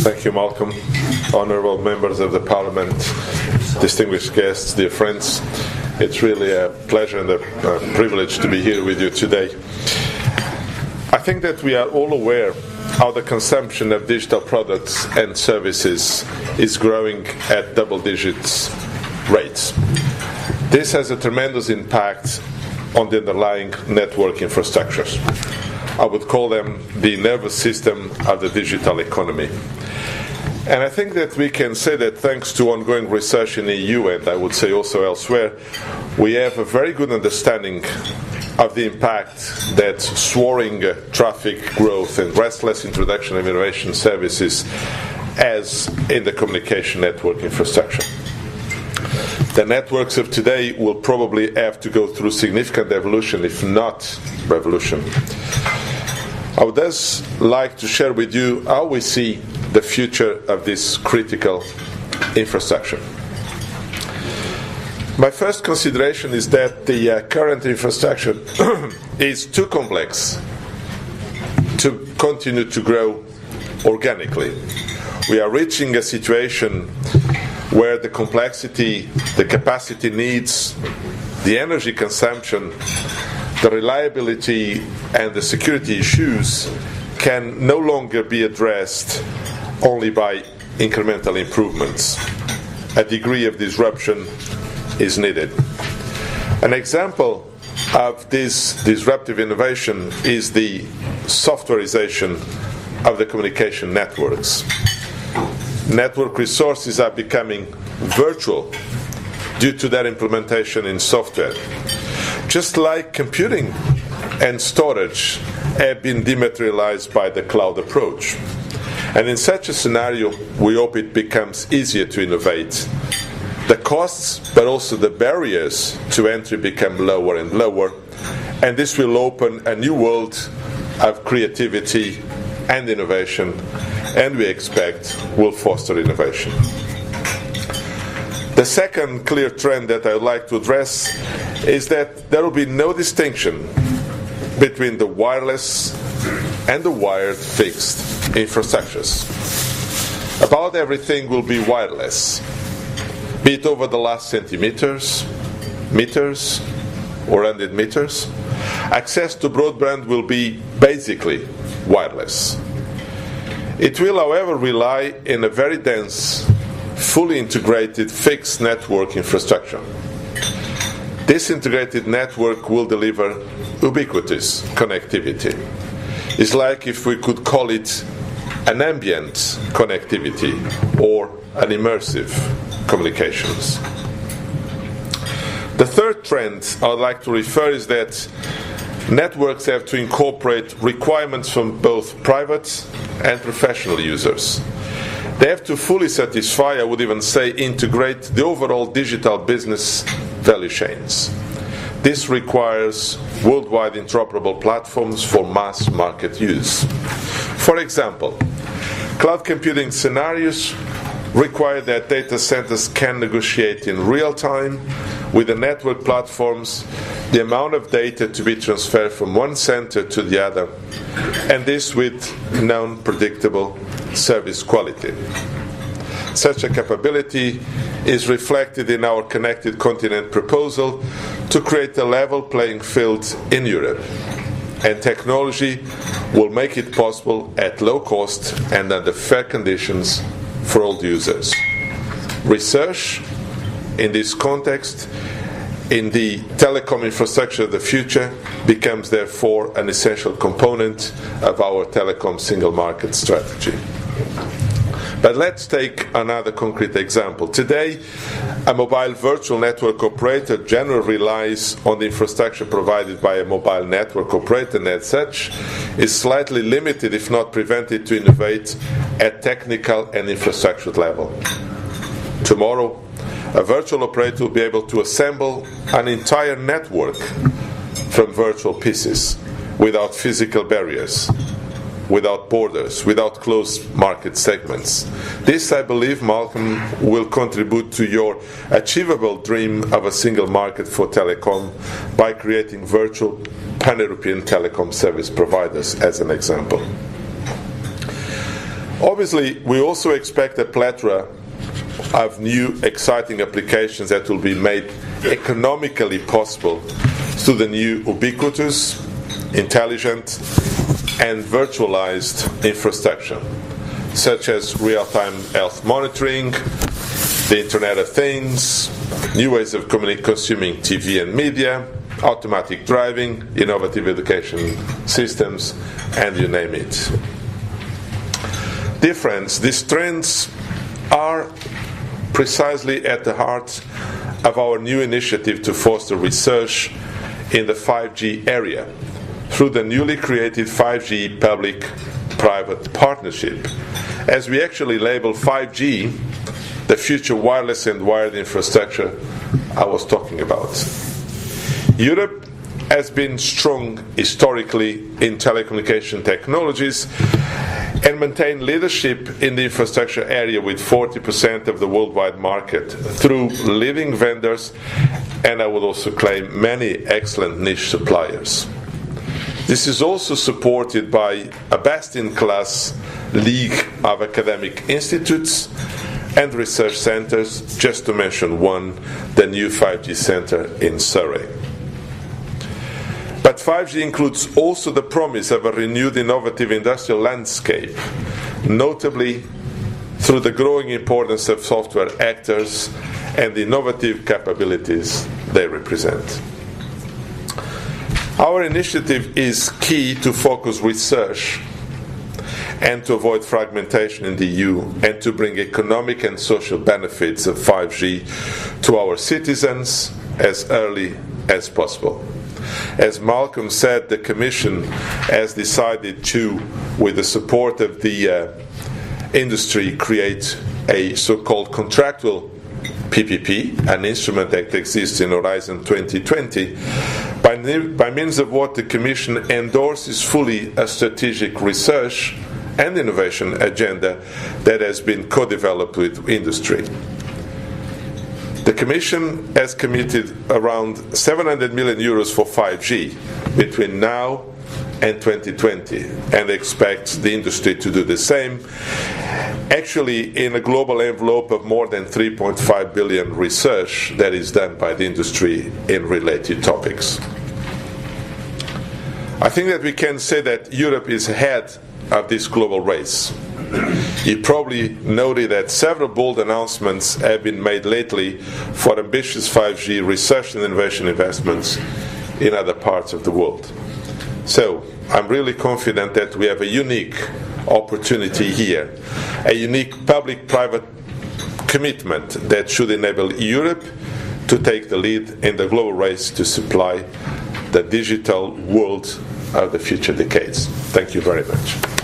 Thank you, Malcolm. Honourable members of the Parliament, distinguished guests, dear friends, it's really a pleasure and a privilege to be here with you today. I think that we are all aware how the consumption of digital products and services is growing at double-digit rates. This has a tremendous impact on the underlying network infrastructures. I would call them the nervous system of the digital economy. And I think that we can say that thanks to ongoing research in the EU, and I would say also elsewhere, we have a very good understanding of the impact that soaring traffic growth and restless introduction of innovation services has in the communication network infrastructure. The networks of today will probably have to go through significant evolution, if not revolution. I would thus like to share with you how we see the future of this critical infrastructure. My first consideration is that the current infrastructure is too complex to continue to grow organically. We are reaching a situation where the complexity, the capacity needs, the energy consumption, the reliability and the security issues can no longer be addressed only by incremental improvements. A degree of disruption is needed. An example of this disruptive innovation is the softwarization of the communication networks. Network resources are becoming virtual due to their implementation in software. Just like computing and storage have been dematerialized by the cloud approach. And in such a scenario, we hope it becomes easier to innovate. The costs, but also the barriers to entry become lower and lower, and this will open a new world of creativity and innovation, and we expect will foster innovation. The second clear trend that I would like to address is that there will be no distinction between the wireless and the wired fixed infrastructures. About everything will be wireless, be it over the last centimeters, meters, or 100 meters. Access to broadband will be basically wireless. It will, however, rely on a very dense, fully integrated fixed network infrastructure. This integrated network will deliver ubiquitous connectivity. It's like if we could call it an ambient connectivity or an immersive communications. The third trend I would like to refer is that networks have to incorporate requirements from both private and professional users. They have to fully satisfy, I would even say, integrate the overall digital business value chains. This requires worldwide interoperable platforms for mass market use. For example, cloud computing scenarios require that data centers can negotiate in real time with the network platforms the amount of data to be transferred from one center to the other, and this with known predictable service quality. Such a capability is reflected in our Connected Continent proposal to create a level playing field in Europe, and technology will make it possible at low cost and under fair conditions for all users. Research in this context in the telecom infrastructure of the future becomes therefore an essential component of our telecom single market strategy. But let's take another concrete example. Today, a mobile virtual network operator generally relies on the infrastructure provided by a mobile network operator, and as such is slightly limited, if not prevented, to innovate at technical and infrastructure level. Tomorrow, a virtual operator will be able to assemble an entire network from virtual pieces without physical barriers, without borders, without closed market segments. This, I believe, Malcolm, will contribute to your achievable dream of a single market for telecom by creating virtual pan-European telecom service providers, as an example. Obviously, we also expect a plethora of new exciting applications that will be made economically possible through the new ubiquitous, intelligent, and virtualized infrastructure, such as real-time health monitoring, the Internet of Things, new ways of consuming TV and media, automatic driving, innovative education systems, and you name it. Dear friends, these trends are precisely at the heart of our new initiative to foster research in the 5G area through the newly created 5G public-private partnership, as we actually label 5G the future wireless and wired infrastructure I was talking about. Europe has been strong historically in telecommunication technologies and maintained leadership in the infrastructure area with 40% of the worldwide market through leading vendors, and I would also claim many excellent niche suppliers. This is also supported by a best-in-class league of academic institutes and research centers, just to mention one, the new 5G center in Surrey. But 5G includes also the promise of a renewed innovative industrial landscape, notably through the growing importance of software actors and the innovative capabilities they represent. Our initiative is key to focus research and to avoid fragmentation in the EU and to bring economic and social benefits of 5G to our citizens as early as possible. As Malcolm said, the Commission has decided to, with the support of the industry, create a so-called contractual PPP, an instrument that exists in Horizon 2020, by means of what the Commission endorses fully a strategic research and innovation agenda that has been co-developed with industry. The Commission has committed around 700 million euros for 5G between now and 2020 and expects the industry to do the same, actually in a global envelope of more than 3.5 billion research that is done by the industry in related topics. I think that we can say that Europe is ahead of this global race. You probably noted that several bold announcements have been made lately for ambitious 5G research and innovation investments in other parts of the world. So I'm really confident that we have a unique opportunity here, a unique public-private commitment that should enable Europe to take the lead in the global race to supply the digital world of the future decades. Thank you very much.